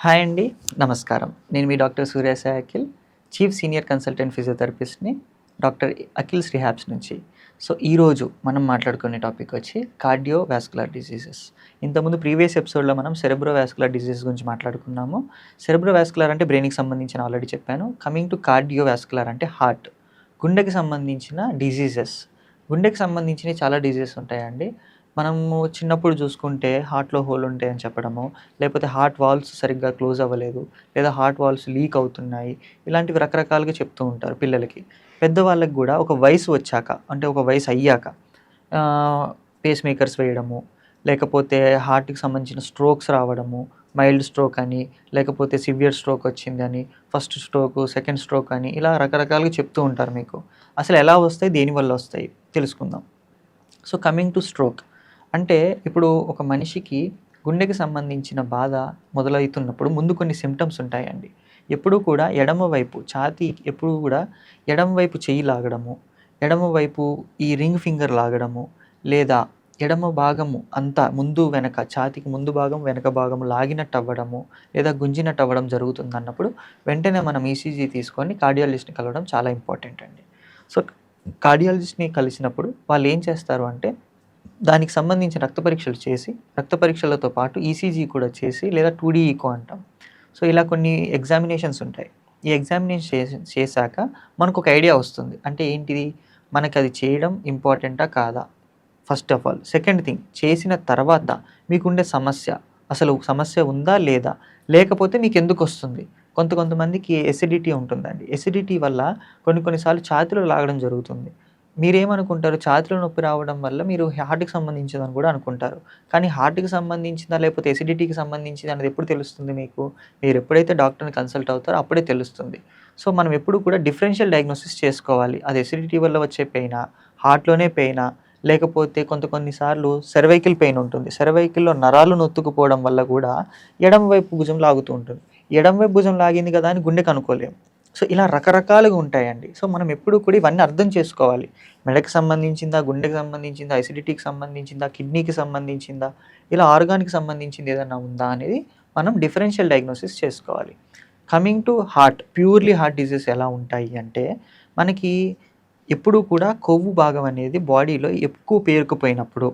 Hi అండి. నమస్కారం. నేను మీ doctor Surya Sai Akhil, chief senior consultant ఫిజియోథెరపిస్ట్‌ని డాక్టర్ అఖిల్స్ రిహాబ్స్ నుంచి. సో, ఈరోజు మనం మాట్లాడుకునే టాపిక్ వచ్చి కార్డియోవాస్కులర్ డిసీజెస్. ఇంతకుముందు ప్రీవియస్ ఎపిసోడ్‌లో మనం సెరెబ్రోవాస్కులర్ డిసీజెస్ గురించి మాట్లాడుకున్నాము. సెరెబ్రోవాస్కులర్ అంటే బ్రెయిన్‌కి సంబంధించిన ఆల్రెడీ చెప్పాను. కమింగ్ టు కార్డియోవాస్కులర్ అంటే హార్ట్. గుండెకి సంబంధించిన డిసీజెస్. గుండెకి సంబంధించినవి చాలా డిసీజెస్ ఉంటాయండి. మనము చిన్నప్పుడు చూసుకుంటే హార్ట్‌లో హోల్ ఉంటాయని చెప్పడము, లేకపోతే హార్ట్ వాల్వ్స్ సరిగ్గా క్లోజ్ అవ్వలేదు, లేదా హార్ట్ వాల్వ్స్ లీక్ అవుతున్నాయి. ఇలాంటివి రకరకాలుగా చెప్తూ ఉంటారు పిల్లలకి. పెద్దవాళ్ళకి గూడా ఒక వయసు వచ్చాక, అంటే ఒక వయసు అయ్యాక పేస్ మేకర్స్ వేయడము, లేకపోతే హార్ట్‌కి సంబంధించిన స్ట్రోక్స్ రావడము, మైల్డ్ స్ట్రోక్ అని, లేకపోతే సివియర్ స్ట్రోక్ వచ్చిందని, ఫస్ట్ స్ట్రోకు, సెకండ్ స్ట్రోక్ అని ఇలా రకరకాలుగా చెప్తూ ఉంటారు మీకు. అసలు ఎలా వస్తాయి? దేనివల్ల వస్తాయి? తెలుసుకుందాం. So, coming to stroke. అంటే ఇప్పుడు ఒక మనిషికి గుండెకి సంబంధించిన బాధ మొదలవుతున్నప్పుడు ముందు కొన్ని సిమ్టమ్స్ ఉంటాయండి. ఎప్పుడూ కూడా ఎడమ వైపు ఛాతీ ఎప్పుడూ కూడా ఎడమ వైపు చెయ్యి లాగడము, ఎడమ వైపు ఈ రింగ్ ఫింగర్ లాగడము, లేదా ఎడమ భాగము అంతా ముందు వెనక ఛాతీకి ముందు భాగం, వెనక భాగం లాగినట్టు అవ్వడము, లేదా గుంజినట్టు అవ్వడం జరుగుతుందన్నప్పుడు వెంటనే మనం ఈసీజీ తీసుకొని కార్డియాలజిస్ట్‌ని కలవడం చాలా ఇంపార్టెంట్ అండి. సో, కార్డియాలజిస్ట్‌ని కలిసినప్పుడు వాళ్ళు ఏం చేస్తారు అంటే దానికి సంబంధించిన రక్త పరీక్షలు చేసి, రక్త పరీక్షలతో పాటు ఈసీజీ కూడా చేసి, లేదా 2డీ ఈకో అంటాం. సో, ఇలా కొన్ని ఎగ్జామినేషన్స్ ఉంటాయి. ఈ ఎగ్జామినేషన్ చేశాక మనకొక ఐడియా వస్తుంది. అంటే ఏంటిది? మనకది చేయడం ఇంపార్టెంటా? కాదా? First of all. Second thing, చేసిన తర్వాత మీకుండే సమస్య, అసలు సమస్య ఉందా? లేదా? లేకపోతే మీకెందుకొస్తుంది? కొంతమందికి ఎసిడిటీ ఉంటుందండి. ఎసిడిటీ వల్ల కొన్ని సార్లు ఛాతీలో లాగడం జరుగుతుంది. మీరేమనుకుంటారు? ఛాతీలో నొప్పి రావడం వల్ల మీరు హార్ట్‌కి సంబంధించిందని కూడా అనుకుంటారు. కానీ హార్ట్‌కి సంబంధించిందా? లేకపోతే ఎసిడిటీకి సంబంధించిందా అనేది ఎప్పుడు తెలుస్తుంది మీకు? మీరెప్పుడైతే డాక్టర్‌ని కన్సల్ట్ అవుతారో అప్పుడే తెలుస్తుంది. సో, మనం ఎప్పుడు కూడా డిఫరెన్షియల్ డయాగ్నోసిస్ చేసుకోవాలి. అది ఎసిడిటీ వల్ల వచ్చే పెయినా? హార్ట్‌లోనే పెయినా? లేకపోతే కొన్ని సార్లు సెర్వైకల్ పెయిన్ ఉంటుంది. సెర్వైకల్‌లో నరాలు నొత్తుకుపోవడం వల్ల కూడా ఎడమ వైపు భుజం లాగుతూ ఉంటుంది. ఎడమ వైపు భుజం లాగింది కదా అని గుండెకి అనుకోలేము. సో, ఇలా రకరకాలుగా ఉంటాయండి. సో, మనం ఎప్పుడు కూడా ఇవన్నీ అర్థం చేసుకోవాలి. మెడకి సంబంధించిందా? గుండెకి సంబంధించిందా? ఎసిడిటీకి సంబంధించిందా? కిడ్నీకి సంబంధించిందా? ఇలా ఆర్గాన్‌కి సంబంధించింది ఏదన్నా ఉందా? అనేది మనం డిఫరెన్షియల్ డయాగ్నోసిస్ చేసుకోవాలి. Coming to heart, purely heart diseases ఎలా ఉంటాయి అంటే, మనకి ఎప్పుడూ కూడా కొవ్వు భాగం అనేది బాడీలో ఎక్కువ పేరుకుపోయినప్పుడు,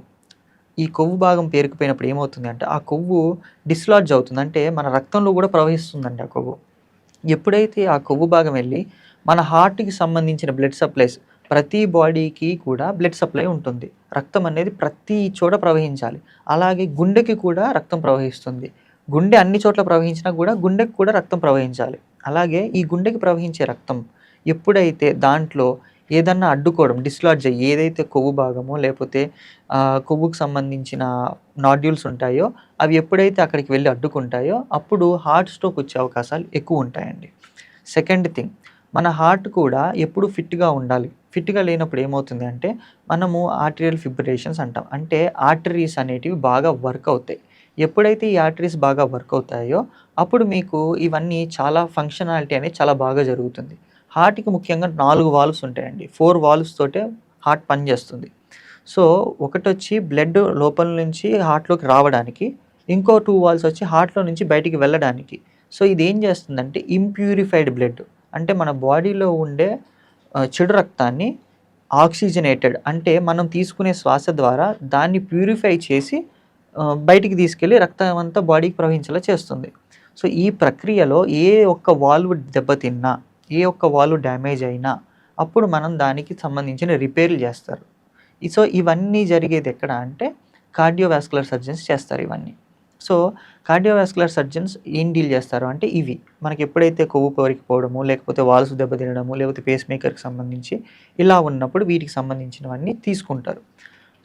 ఈ కొవ్వు భాగం పేరుకుపోయినప్పుడు ఏమవుతుంది అంటే, ఆ కొవ్వు డిస్లాడ్జ్ అవుతుంది. అంటే మన రక్తంలో కూడా ప్రవహిస్తుందండి ఆ కొవ్వు. ఎప్పుడైతే ఆ కొవ్వు భాగం వెళ్ళి మన హార్ట్‌కి సంబంధించిన బ్లడ్ సప్లైస్, ప్రతి బాడీకి కూడా బ్లడ్ సప్లై ఉంటుంది. రక్తం అనేది ప్రతి చోట ప్రవహించాలి. అలాగే గుండెకి కూడా రక్తం ప్రవహిస్తుంది. గుండె అన్ని చోట్ల ప్రవహించినా కూడా గుండెకి కూడా రక్తం ప్రవహించాలి. అలాగే ఈ గుండెకి ప్రవహించే రక్తం ఎప్పుడైతే దాంట్లో ఏదన్నా అడ్డుకోవడం, డిస్లాడ్జ్ అయ్యి ఏదైతే కొవ్వు భాగమో లేకపోతే కొవ్వుకు సంబంధించిన నాడ్యూల్స్ ఉంటాయో అవి ఎప్పుడైతే అక్కడికి వెళ్ళి అడ్డుకుంటాయో అప్పుడు హార్ట్ స్ట్రోక్ వచ్చే అవకాశాలు ఎక్కువ ఉంటాయండి. సెకండ్ థింగ్, మన హార్ట్ కూడా ఎప్పుడు ఫిట్‌గా ఉండాలి. ఫిట్‌గా లేనప్పుడు ఏమవుతుంది అంటే మనము ఆర్టీరియల్ ఫిబ్రిలేషన్స్ అంటాం. అంటే ఆర్టరీస్ అనేటివి బాగా వర్క్ అవుతాయి. ఎప్పుడైతే ఈ ఆర్టరీస్ బాగా వర్క్ అవుతాయో అప్పుడు మీకు ఇవన్నీ చాలా ఫంక్షనాలిటీ అనేది చాలా బాగా జరుగుతుంది. హార్ట్‌కి ముఖ్యంగా 4 వాల్వ్స్ ఉంటాయండి. 4 వాల్వ్స్ తోటే హార్ట్ పనిచేస్తుంది. సో, ఒకటొచ్చి బ్లడ్ లోపల నుంచి హార్ట్‌లోకి రావడానికి, ఇంకో 2 వాల్వ్స్ వచ్చి హార్ట్‌లో నుంచి బయటికి వెళ్ళడానికి. సో, ఇదేం చేస్తుందంటే ఇంప్యూరిఫైడ్ బ్లడ్, అంటే మన బాడీలో ఉండే చెడు రక్తాన్ని ఆక్సిజనేటెడ్, అంటే మనం తీసుకునే శ్వాస ద్వారా దాన్ని ప్యూరిఫై చేసి బయటికి తీసుకెళ్ళి రక్తం అంతా బాడీకి ప్రవహించేలా చేస్తుంది. సో, ఈ ప్రక్రియలో ఏ ఒక్క వాల్వ్ దెబ్బతిన్నా, ఏ ఒక్క వాల్వ్ డ్యామేజ్ అయినా అప్పుడు మనం దానికి సంబంధించిన రిపేర్‌లు చేస్తారు. సో, ఇవన్నీ జరిగేది ఎక్కడ అంటే కార్డియోవాస్కులర్ సర్జన్స్ చేస్తారు ఇవన్నీ. సో, కార్డియోవాస్కులర్ సర్జన్స్ ఏం డీల్ చేస్తారు అంటే ఇవి. మనకి ఎప్పుడైతే కొవ్వు పేరుకుపోవడము, లేకపోతే వాల్వ్స్ దెబ్బతినడము, లేకపోతే పేస్ మేకర్‌కి సంబంధించి ఇలా ఉన్నప్పుడు వీటికి సంబంధించినవన్నీ తీసుకుంటారు.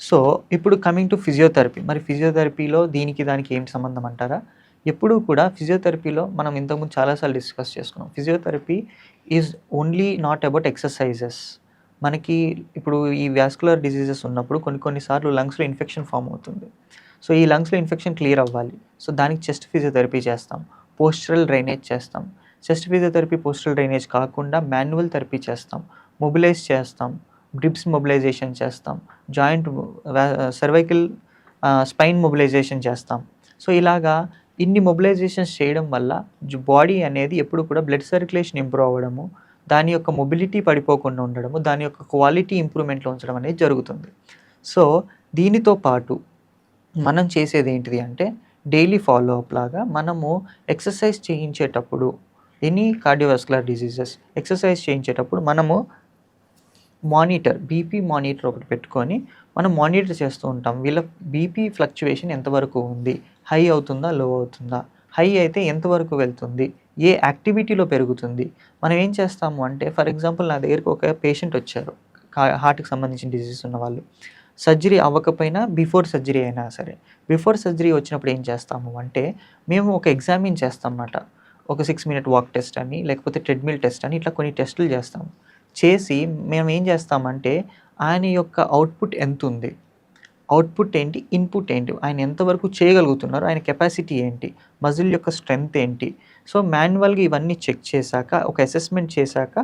సో, ఇప్పుడు కమింగ్ టు ఫిజియోథెరపీ. మరి ఫిజియోథెరపీలో దీనికి దానికి ఏంటి సంబంధం అంటారా? ఎప్పుడూ కూడా ఫిజియోథెరపీలో మనం ఇంతకుముందు చాలా సార్లు డిస్కస్ చేసుకున్నాం. Physiotherapy is only not about exercises. మనకి ఇప్పుడు ఈ వాస్కులర్ డిసీజెస్ ఉన్నప్పుడు కొన్ని సార్లు లంగ్స్‌లో ఇన్ఫెక్షన్ ఫార్మ్ అవుతుంది. సో, ఈ లంగ్స్‌లో ఇన్ఫెక్షన్ క్లియర్ అవ్వాలి. సో, దానికి చెస్ట్ ఫిజియోథెరపీ చేస్తాం. పోస్చరల్ డ్రైనేజ్ చేస్తాం. చెస్ట్ ఫిజియోథెరపీ, పోస్చరల్ డ్రైనేజ్ కాకుండా మాన్యువల్ థెరపీ చేస్తాం. మొబిలైజ్ చేస్తాం. రిబ్స్ మొబిలైజేషన్ చేస్తాం. జాయింట్ సర్వైకల్ స్పైన్ మొబిలైజేషన్ చేస్తాం. సో, ఇలాగా ఇన్ని మొబిలైజేషన్స్ చేయడం వల్ల బాడీ అనేది ఎప్పుడు కూడా బ్లడ్ సర్క్యులేషన్ ఇంప్రూవ్ అవ్వడము, దాని యొక్క మొబిలిటీ పడిపోకుండా ఉండడము, దాని యొక్క క్వాలిటీ ఇంప్రూవ్‌మెంట్‌లో ఉంచడం అనేది జరుగుతుంది. సో, దీనితో పాటు మనం చేసేది ఏంటిది అంటే డైలీ ఫాలో అప్ లాగా మనము ఎక్సర్సైజ్ చేయించేటప్పుడు ఎనీ కార్డియోవాస్కులర్ డిసీజెస్ ఎక్సర్సైజ్ చేయించేటప్పుడు మనము బీపీ మానిటర్ ఒకటి పెట్టుకొని మనం మానిటర్ చేస్తూ ఉంటాం. వీళ్ళ బీపీ ఫ్లక్చుయేషన్ ఎంతవరకు ఉంది? హై అవుతుందా? లో అవుతుందా? హై అయితే ఎంతవరకు వెళ్తుంది? ఏ యాక్టివిటీలో పెరుగుతుంది? మనం ఏం చేస్తాము అంటే ఫర్ ఎగ్జాంపుల్ నా దగ్గరికి ఒక పేషెంట్ వచ్చారు. హార్ట్‌కి సంబంధించిన డిసీజెస్ ఉన్నవాళ్ళు. సర్జరీ అవ్వకపోయినా బిఫోర్ సర్జరీ అయినా సరే. బిఫోర్ సర్జరీ వచ్చినప్పుడు ఏం చేస్తాము అంటే మేము ఒక ఎగ్జామిన్ చేస్తామన్నమాట. ఒక 6 మినిట్ వాక్ టెస్ట్ అని, లేకపోతే ట్రెడ్‌మిల్ టెస్ట్ అని ఇట్లా కొన్ని టెస్టులు చేస్తాము. చేసి మేము ఏం చేస్తామంటే ఆయన యొక్క అవుట్‌పుట్ ఎంతుంది? అవుట్‌పుట్ ఏంటి? ఇన్‌పుట్ ఏంటి? ఆయన ఎంతవరకు చేయగలుగుతున్నారు? ఆయన కెపాసిటీ ఏంటి? మజిల్ యొక్క స్ట్రెంగ్త్ ఏంటి? సో, మాన్యువల్‌గా ఇవన్నీ చెక్ చేశాక, ఒక అసెస్మెంట్ చేశాక,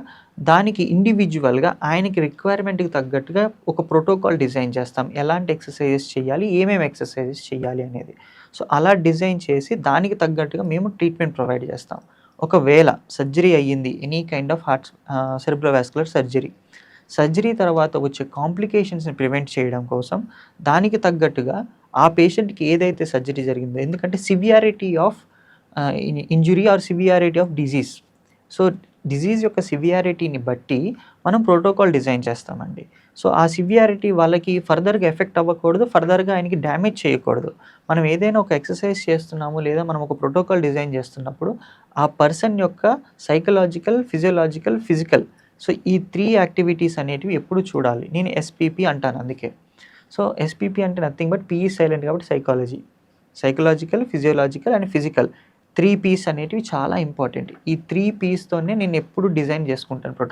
దానికి ఇండివిడ్యువల్‌గా ఆయనకి రిక్వైర్మెంట్‌కి తగ్గట్టుగా ఒక ప్రోటోకాల్ డిజైన్ చేస్తాం. ఎలాంటి ఎక్సర్‌సైజెస్ చేయాలి? ఏమేమి ఎక్సర్‌సైజెస్ చేయాలి అనేది. సో, అలా డిజైన్ చేసి దానికి తగ్గట్టుగా మేము ట్రీట్మెంట్ ప్రొవైడ్ చేస్తాం. ఒకవేళ సర్జరీ అయ్యింది. Any kind of cerebrovascular surgery తర్వాత వచ్చే కాంప్లికేషన్స్‌ని ప్రివెంట్ చేయడం కోసం దానికి తగ్గట్టుగా ఆ పేషెంట్‌కి ఏదైతే సర్జరీ జరిగిందో ఎందుకంటే severity of injury or severity of disease. So, disease యొక్క సివియారిటీని బట్టి మనం ప్రోటోకాల్ డిజైన్ చేస్తామండి. సో, ఆ సివియారిటీ వాళ్ళకి ఫర్దర్‌గా ఎఫెక్ట్ అవ్వకూడదు. ఫర్దర్‌గా ఆయనకి డ్యామేజ్ చేయకూడదు. మనం ఏదైనా ఒక ఎక్సర్సైజ్ చేస్తున్నాము లేదా మనం ఒక ప్రోటోకాల్ డిజైన్ చేస్తున్నప్పుడు ఆ పర్సన్ యొక్క సైకలాజికల్, ఫిజికల్ సో, ఈ 3 యాక్టివిటీస్ అనేటివి ఎప్పుడు చూడాలి. నేను ఎస్‌పీపీ అంటాను అందుకే. సో, ఎస్‌పీపీ అంటే nothing but P is silent కాబట్టి psychological, physiological and physical 3 P's అనేటివి చాలా ఇంపార్టెంట్. ఈ 3 పీస్తోనే నేను ఎప్పుడు డిజైన్ చేసుకుంటాను